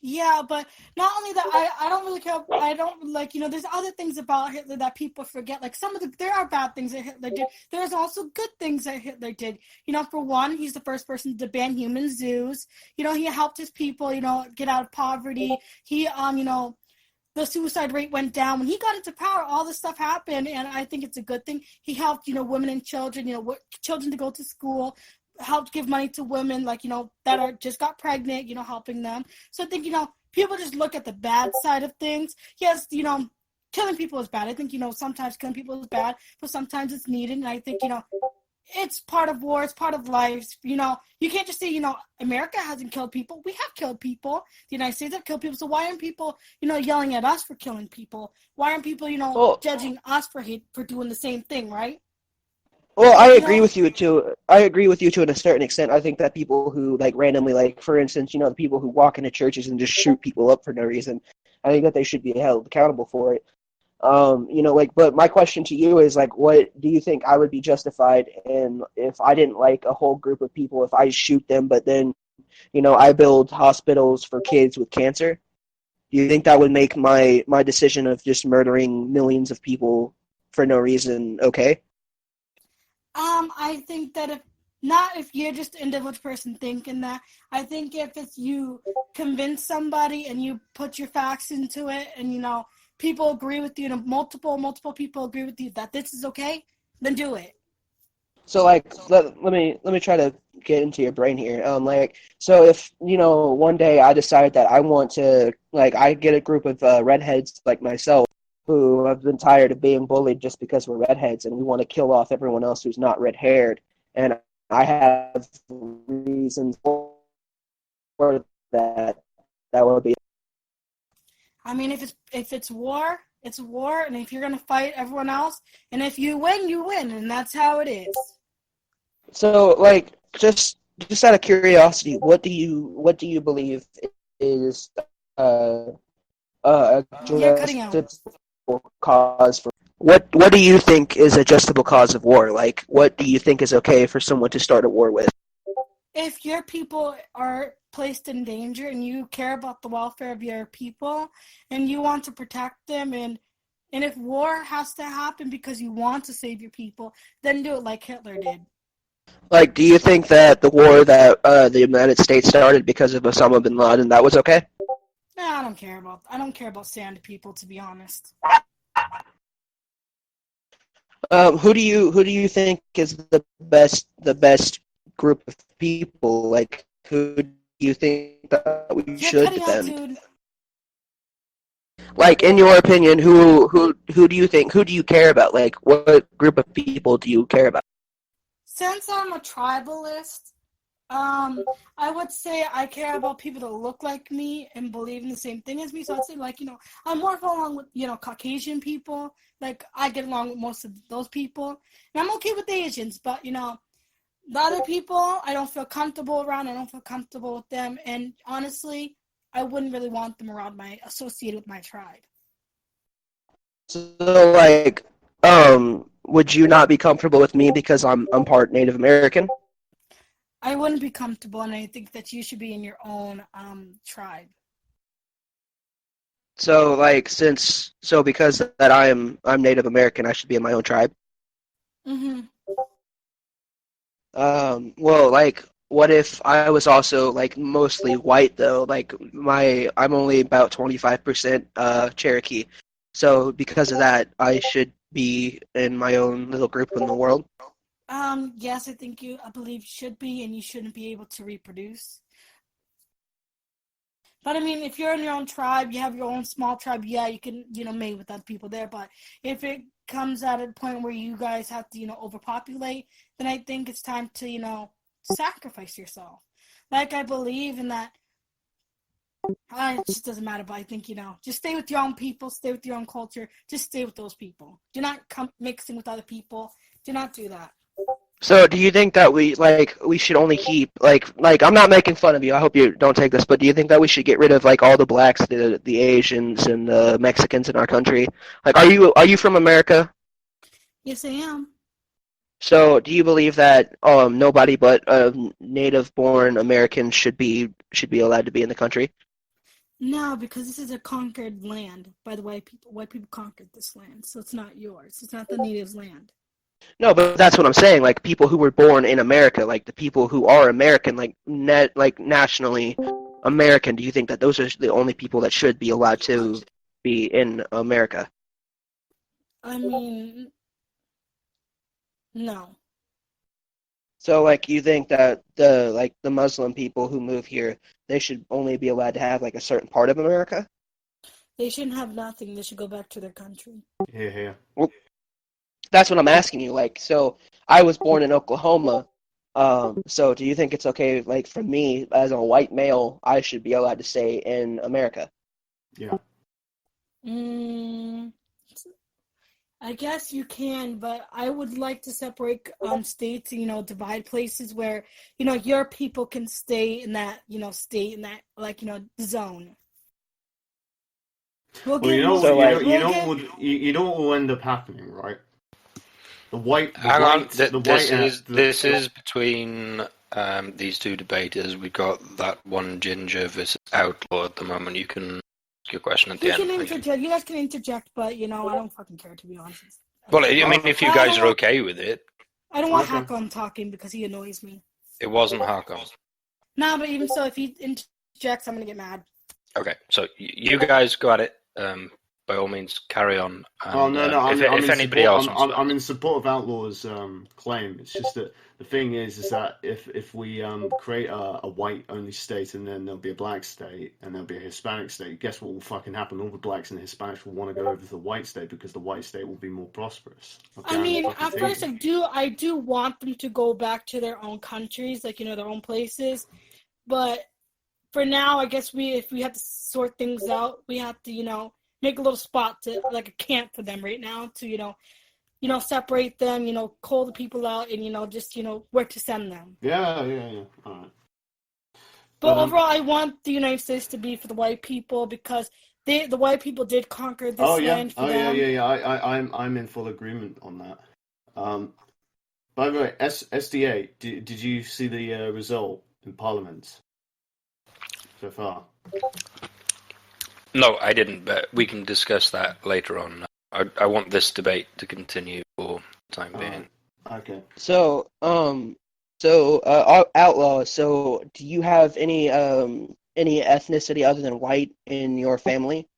Yeah, but not only that, I don't really care. I don't like, there's other things about Hitler that people forget. Like there are bad things that Hitler did. There's also good things that Hitler did. For one, he's the first person to ban human zoos. He helped his people, get out of poverty. The suicide rate went down when he got into power. All this stuff happened, and I think it's a good thing. He helped, women and children, children to go to school, helped give money to women, like, that are just got pregnant, helping them. So I think, people just look at the bad side of things. Yes, killing people is bad. I think, sometimes killing people is bad, but sometimes it's needed. And I think, it's part of war. It's part of life. You can't just say, America hasn't killed people. We have killed people. The United States have killed people. So why aren't people, yelling at us for killing people? Why aren't people, Well, judging us for doing the same thing, right? Well, I Like, agree with you to a certain extent. I think that people who like randomly, like for instance, the people who walk into churches and just shoot people up for no reason, I think that they should be held accountable for it. But my question to you is like, what do you think I would be justified in if I didn't like a whole group of people, if I shoot them, but then, I build hospitals for kids with cancer? Do you think that would make my decision of just murdering millions of people for no reason okay? I think that if you're just an individual person thinking that, I think if it's you convince somebody and you put your facts into it, and people agree with you, and multiple people agree with you that this is okay, then do it. So like let me try to get into your brain here. So if one day I decide that I want to I get a group of redheads like myself who have been tired of being bullied just because we're redheads and we want to kill off everyone else who's not red haired, and I have reasons for that. That would be I mean, if it's war, it's war, and if you're gonna fight everyone else, and if you win, you win, and that's how it is. so like just out of curiosity, what do you believe is uh a You're cutting out. justifiable cause for what do you think is a justifiable cause of war? Like, what do you think is okay for someone to start a war with? If your people are placed in danger and you care about the welfare of your people and you want to protect them, and if war has to happen because you want to save your people, then do it like Hitler did. Like, do you think that the war that the United States started because of Osama bin Laden, that was okay? Nah, I don't care about sand people, to be honest. Who do you think is the best group of people? Like, who do you think that we You're should cutting out, defend? dude. Like, in your opinion, who do you think? Who do you care about? Like, what group of people do you care about? Since I'm a tribalist, I would say I care about people that look like me and believe in the same thing as me. So I'd say, like, I'm more along with, Caucasian people. Like, I get along with most of those people. And I'm okay with Asians, but, the other people, I don't feel comfortable around. I don't feel comfortable with them. And honestly, I wouldn't really want them associated with my tribe. So, like, would you not be comfortable with me because I'm part Native American? I wouldn't be comfortable, and I think that you should be in your own tribe. So, like, because that I'm Native American, I should be in my own tribe. Hmm. Well, like, what if I was also like mostly white though? Like, I'm only about 25% Cherokee. So because of that, I should be in my own little group in the world. Yes, I believe you should be, and you shouldn't be able to reproduce. But I mean, if you're in your own tribe, you have your own small tribe, yeah, you can, mate with other people there. But if it comes at a point where you guys have to, overpopulate, then I think it's time to, sacrifice yourself. Like, I believe in that. It just doesn't matter, but I think, just stay with your own people, stay with your own culture, just stay with those people. Do not come mixing with other people. Do not do that. So do you think that we should only keep I'm not making fun of you. I hope you don't take this, but do you think that we should get rid of like all the blacks, the Asians and the Mexicans in our country? Like, are you from America? Yes, I am. So, do you believe that nobody but native-born Americans should be allowed to be in the country? No, because this is a conquered land by the white people. White people conquered this land, so it's not yours. It's not the natives' land. No, but that's what I'm saying. Like people who were born in America, like the people who are American, like nationally American. Do you think that those are the only people that should be allowed to be in America? I mean, no. So, like, you think that the Muslim people who move here, they should only be allowed to have like a certain part of America? They shouldn't have nothing. They should go back to their country. Here. Well, that's what I'm asking you. Like, so I was born in Oklahoma. So do you think it's okay, like, for me as a white male, I should be allowed to stay in America? Yeah. Mm, I guess you can, but I would like to separate states, divide places where, your people can stay in that, state in that, like, zone. We'll Well, get So, Muslim. like, you know what will end up happening, right? Hang on. The white, This is between these two debaters. We've got that one ginger versus outlaw at the moment. You can ask your question at the You end. can Thank you. interject. You guys can interject, but I don't fucking care, to be honest. Well, I mean, if you guys are okay with it, I don't want Okay. Hakon talking because he annoys me. it wasn't Hakon. Nah, but even so, if he interjects, I'm gonna get mad. Okay, so you guys go at it. By all means, carry on. And, Oh no, if in anybody support, else wants to I'm in support of Outlaw's claim. It's just that the thing is that if we create a white only state and then there'll be a black state and there'll be a Hispanic state, guess what will fucking happen? All the blacks and the Hispanics will want to go over to the white state because the white state will be more prosperous. I mean, at first, I do want them to go back to their own countries, like their own places. But for now, I guess if we have to sort things out, we have to make a little spot to like a camp for them right now to separate them, call the people out, and just where to send them. Yeah. All right. But overall, I want the United States to be for the white people because the white people did conquer this land for them. Yeah. I'm in full agreement on that. By the way, SDA, did you see the result in Parliament so far? No, I didn't, but we can discuss that later on. I want this debate to continue for the time being. Okay. So, outlaw. So, do you have any ethnicity other than white in your family?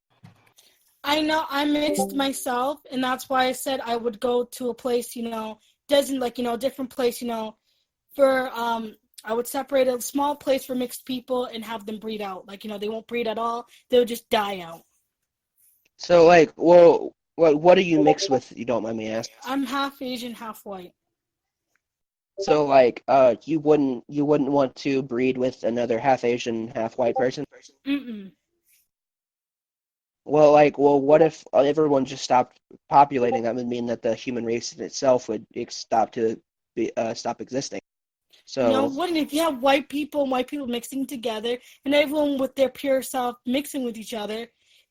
I know I'm mixed myself, and that's why I said I would go to a place, doesn't like, different place, for I would separate a small place for mixed people and have them breed out. Like, they won't breed at all. They'll just die out. So, like, well, what are you mixed with, if you don't mind me asking? I'm half Asian, half white. So, like, you wouldn't want to breed with another half Asian, half white person? Mm-mm. Well, what if everyone just stopped populating? That would mean that the human race in itself would stop existing. So, wouldn't if you have white people and white people mixing together and everyone with their pure self mixing with each other,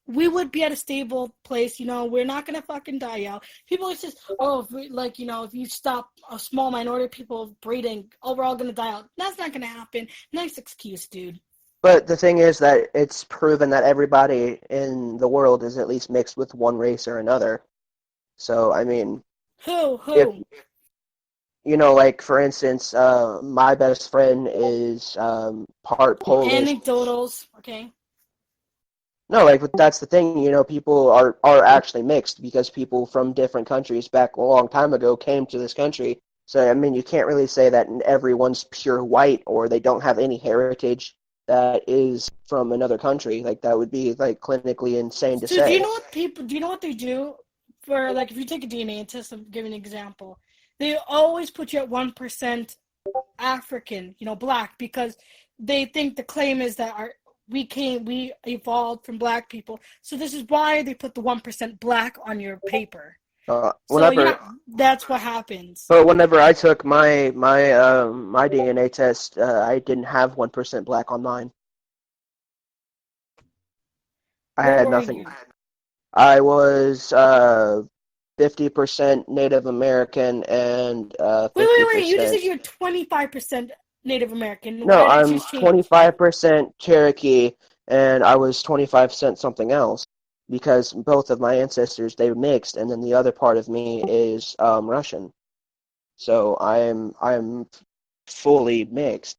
we would be at a stable place. We're not gonna fucking die out. People are just, if you stop a small minority of people breeding, we're all gonna die out. That's not gonna happen. Nice excuse, dude. but the thing is that it's proven that everybody in the world is at least mixed with one race or another. So, I mean, Who? like, for instance, my best friend is part Polish. Anecdotals, okay. No, like, that's the thing, people are actually mixed because people from different countries back a long time ago came to this country. So, I mean, you can't really say that everyone's pure white or they don't have any heritage that is from another country. Like, that would be, like, clinically insane to So say. do you know what they do for, like, if you take a DNA test, I'm giving an example, they always put you at 1% African, black, because they think the claim is that we evolved from black people. So this is why they put the 1% black on your paper. That's what happens. But whenever I took my DNA test, I didn't have 1% black on mine. I had nothing. I was 50% Native American and Wait, 50%. you just said you're 25% Native American. No, Why did you I'm change? 25% Cherokee, and I was 25% something else because both of my ancestors they mixed, and then the other part of me is Russian. So I'm fully mixed.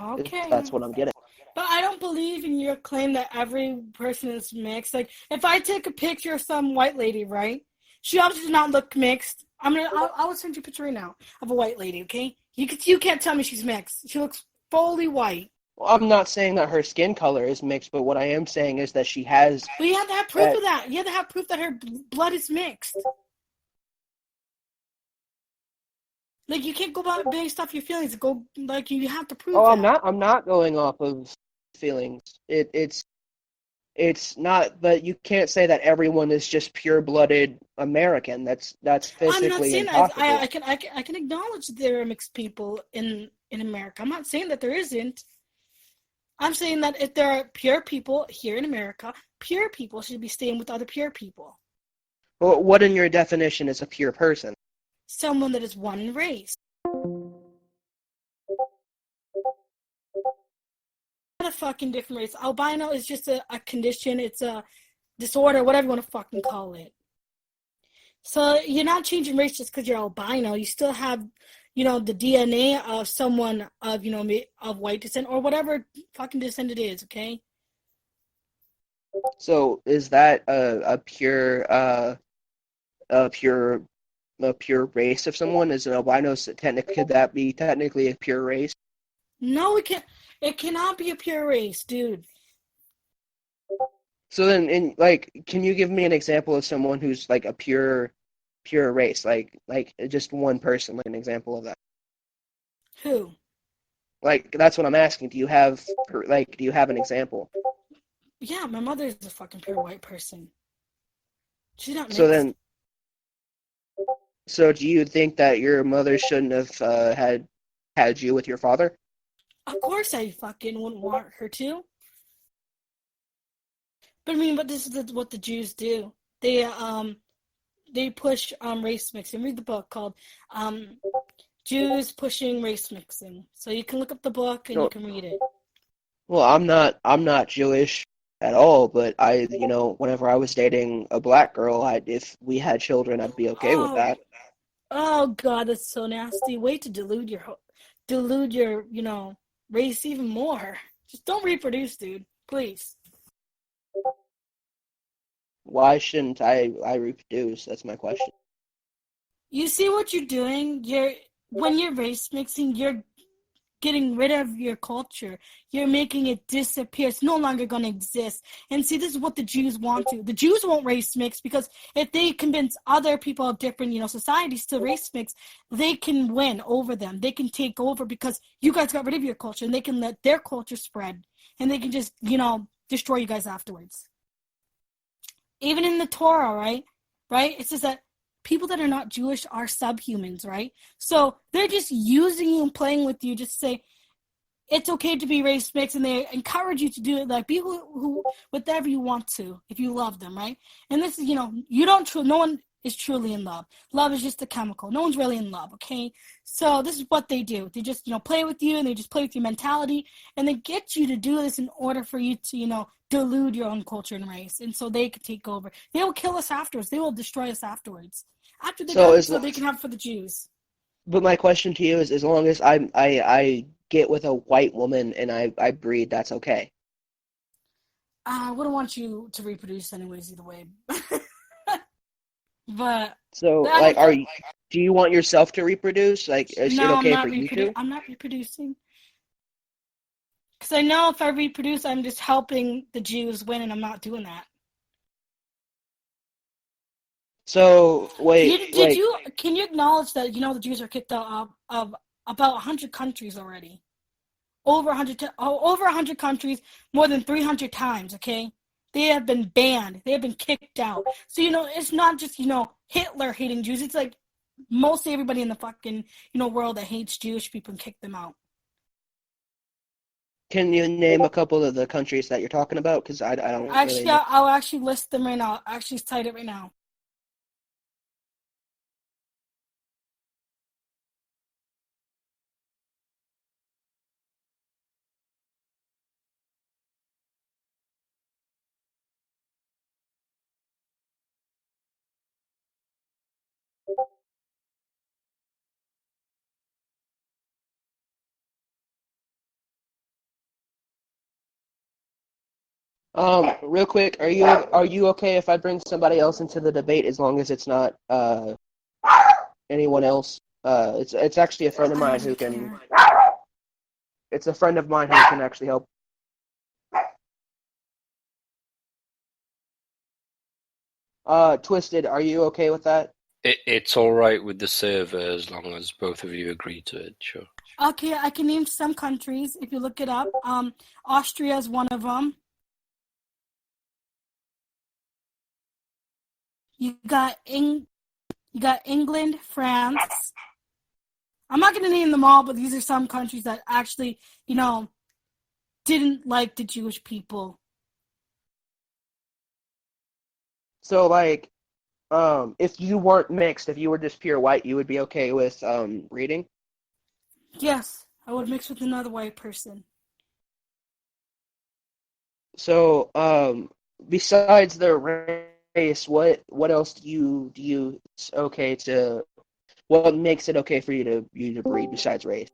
Okay. If that's what I'm getting. But I don't believe in your claim that every person is mixed. Like, if I take a picture of some white lady, right? She obviously does not look mixed. I'll send you a picture right now of a white lady, okay? You can't tell me she's mixed. She looks fully white. Well, I'm not saying that her skin color is mixed, but what I am saying is that she has. But you have to have proof of that. You have to have proof that her blood is mixed. Like, you can't go by based off your feelings. You have to prove that. I'm not going off of feelings. It's not, but you can't say that everyone is just pure-blooded American. That's physically I'm not saying impossible. that. I can acknowledge there are mixed people in America. I'm not saying that there isn't. I'm saying that if there are pure people here in America, pure people should be staying with other pure people. Well, what in your definition is a pure person? Someone that is one race. Not a fucking different race. Albino is just a condition. It's a disorder, whatever you want to fucking call it. So you're not changing race just because you're albino. You still have, the DNA of someone of, of white descent or whatever fucking descent it is, okay? So is that a pure race of someone? Is an albino could that be technically a pure race? No, it can't. It cannot be a pure race, dude. So then, can you give me an example of someone who's like a pure race, like just one person, like an example of that? Who? Like that's what I'm asking. Do you have an example? Yeah, my mother is a fucking pure white person. She's not mixed. So do you think that your mother shouldn't have had you with your father? Of course I fucking wouldn't want her to. But this is what the Jews do. They push race mixing. Read the book called Jews Pushing Race Mixing. So you can look up the book and you can read it. Well, I'm not Jewish at all, but whenever I was dating a black girl, if we had children, I'd be okay with that. Oh God, that's so nasty. Way to delude your race even more. Just don't reproduce, dude. Please. Why shouldn't I reproduce? That's my question. You see what you're doing? When you're race mixing, you're getting rid of your culture. You're making it disappear. It's no longer going to exist. And see, this is what the Jews want to. The Jews won't race mix because if they convince other people of different, societies to race mix, they can win over them. They can take over because you guys got rid of your culture and they can let their culture spread. And they can just, destroy you guys afterwards. Even in the Torah, right? It says that people that are not Jewish are subhumans, right? So they're just using you and playing with you just to say it's okay to be race mixed, and they encourage you to do it. Like, be who whatever you want to if you love them, right? And this is, no one is truly in love. Love is just a chemical. No one's really in love, okay? So this is what they do. They just, play with you, and they just play with your mentality, and they get you to do this in order for you to, delude your own culture and race, and so they can take over. They will kill us afterwards. They will destroy us afterwards. After they so they can have it for the Jews. But my question to you is, as long as I get with a white woman and I breed, that's okay? I wouldn't want you to reproduce anyways, either way. But so, do you want yourself to reproduce? Like, is it okay for you to? I'm not reproducing. Because I know if I reproduce, I'm just helping the Jews win, and I'm not doing that. So, wait. Can you acknowledge that, the Jews are kicked out of about 100 countries already? Over 100 countries, more than 300 times, okay? They have been banned. They have been kicked out. So, it's not just, Hitler hating Jews. It's like mostly everybody in the fucking, world that hates Jewish people and kicked them out. Can you name a couple of the countries that you're talking about? Because I don't really Actually, know. I'll actually list them right now. I'll actually cite it right now. Real quick, are you okay if I bring somebody else into the debate as long as it's not anyone else? It's actually a friend of I mine don't who can. care. It's a friend of mine who can actually help. Twisted, are you okay with that? It's all right with the server as long as both of you agree to it. Sure. Okay, I can name some countries if you look it up. Austria is one of them. You got England, France. I'm not going to name them all, but these are some countries that actually, didn't like the Jewish people. So, like, if you weren't mixed, if you were just pure white, you would be okay with reading? Yes, I would mix with another white person. So, besides the race, what else do you it's okay to what makes it okay for you to read besides race?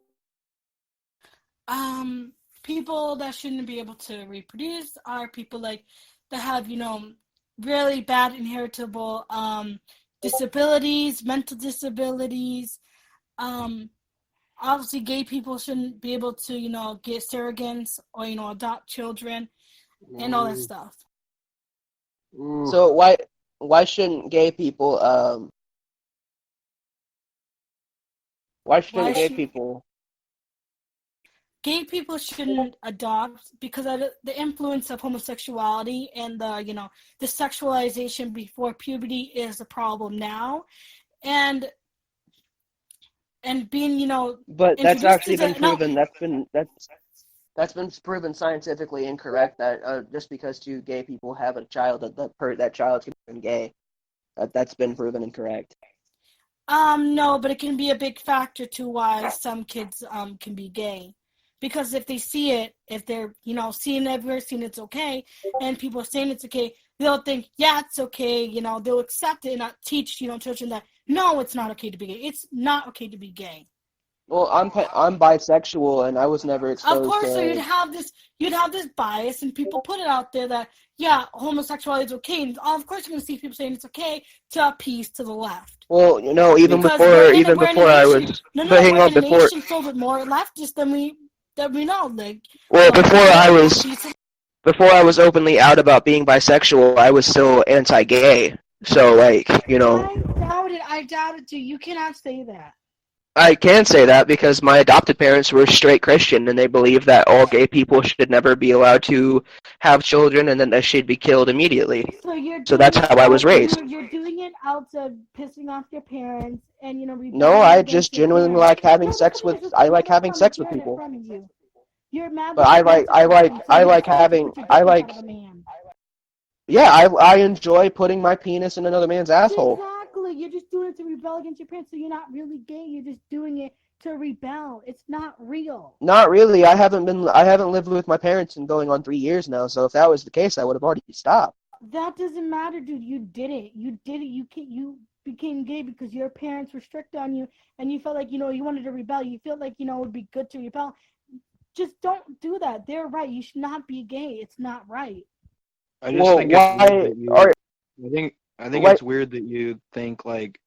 People that shouldn't be able to reproduce are people like that have, really bad inheritable disabilities, mental disabilities. Obviously gay people shouldn't be able to, get surrogates or, adopt children and all that stuff. So why shouldn't gay people Gay people shouldn't adopt because of the influence of homosexuality and the sexualization before puberty is a problem now, and being But that's actually been no, proven. That's been proven scientifically incorrect. That just because two gay people have a child, that child can be gay. That's been proven incorrect. no, but it can be a big factor to why some kids can be gay. Because if they see it, if they're, seeing it everywhere, seeing it's okay, and people are saying it's okay, they'll think, yeah, it's okay, they'll accept it and not teach, children that, no, it's not okay to be gay. It's not okay to be gay. Well, I'm bisexual, and I was never exposed Of course, to... so you'd have this bias, and people put it out there that, yeah, homosexuality is okay, and of course you're going to see people saying it's okay to appease to the left. Well, even because before I was... We're in a nation filled with more leftists than we know, like. Well, before I was openly out about being bisexual, I was still anti-gay. So, like, I doubt it, dude. You cannot say that. I can say that because my adopted parents were straight Christian, and they believe that all gay people should never be allowed to have children, and then they should be killed immediately. So that's how I was raised. You're doing it out of pissing off your parents, and No, I just genuinely like having sex with. I like having sex with people. You're mad. But Yeah, I enjoy putting my penis in another man's asshole. Exactly. You're just doing it to rebel against your parents, so you're not really gay. You're just doing it to rebel. It's not real. Not really. I haven't lived with my parents in going on 3 years now. So if that was the case, I would have already stopped. That doesn't matter, dude. You did it. You became gay because your parents were strict on you, and you felt like you wanted to rebel. You feel like it would be good to rebel. Just don't do that. They're right. You should not be gay. It's not right. I just think it's weird that you think like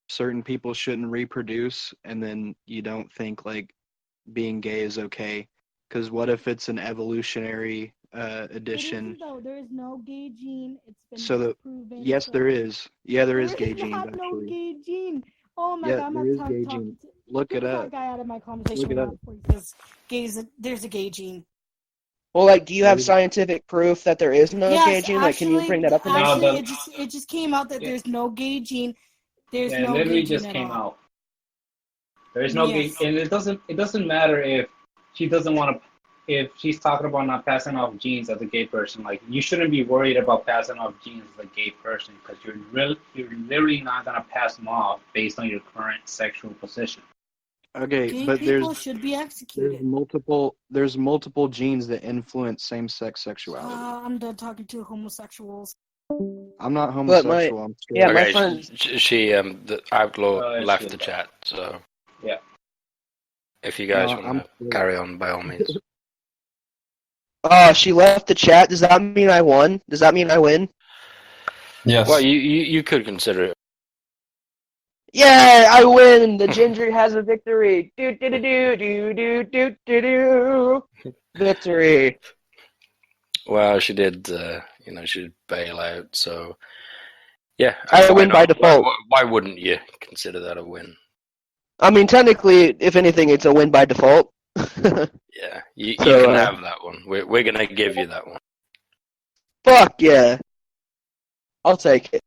certain people shouldn't reproduce, and then you don't think like being gay is okay. Because what if it's an evolutionary addition? No, there is no gay gene. It's been proven. Yes, there is. Yeah, there is gay gene. Actually, no gay gene. Oh my God, there is gay gene. Look it up. Guy out of my conversation. Look it up. There's a gay gene. Well, like, do you have scientific proof that there is no gay gene? Like, can you bring that up? It just came out that there's no gay gene. There's no literally gay gene just came out. There is no gay, and it doesn't matter if she doesn't want to if she's talking about not passing off genes as a gay person, like you shouldn't be worried about passing off genes as a gay person because you're literally not gonna pass them off based on your current sexual position. Okay, Gay but people should be executed. there's multiple genes that influence same-sex sexuality. I'm done talking to homosexuals. I'm not But homosexual. I'm straight. Yeah, my Okay, friend- the outlaw left she the was chat, so Yeah. if you guys No, want to carry on, by all means. She left the chat. Does that mean I won? Does that mean I win? Yes. Well, you could consider it. Yeah, I win. The ginger has a victory. Do do do do do do do do do. Victory. Well, she did, she did bail out, so yeah. I why win by not? default. Why wouldn't you consider that a win? I mean, technically, if anything, it's a win by default. Yeah, you So, can have that one. We're gonna give you that one. Fuck yeah. I'll take it.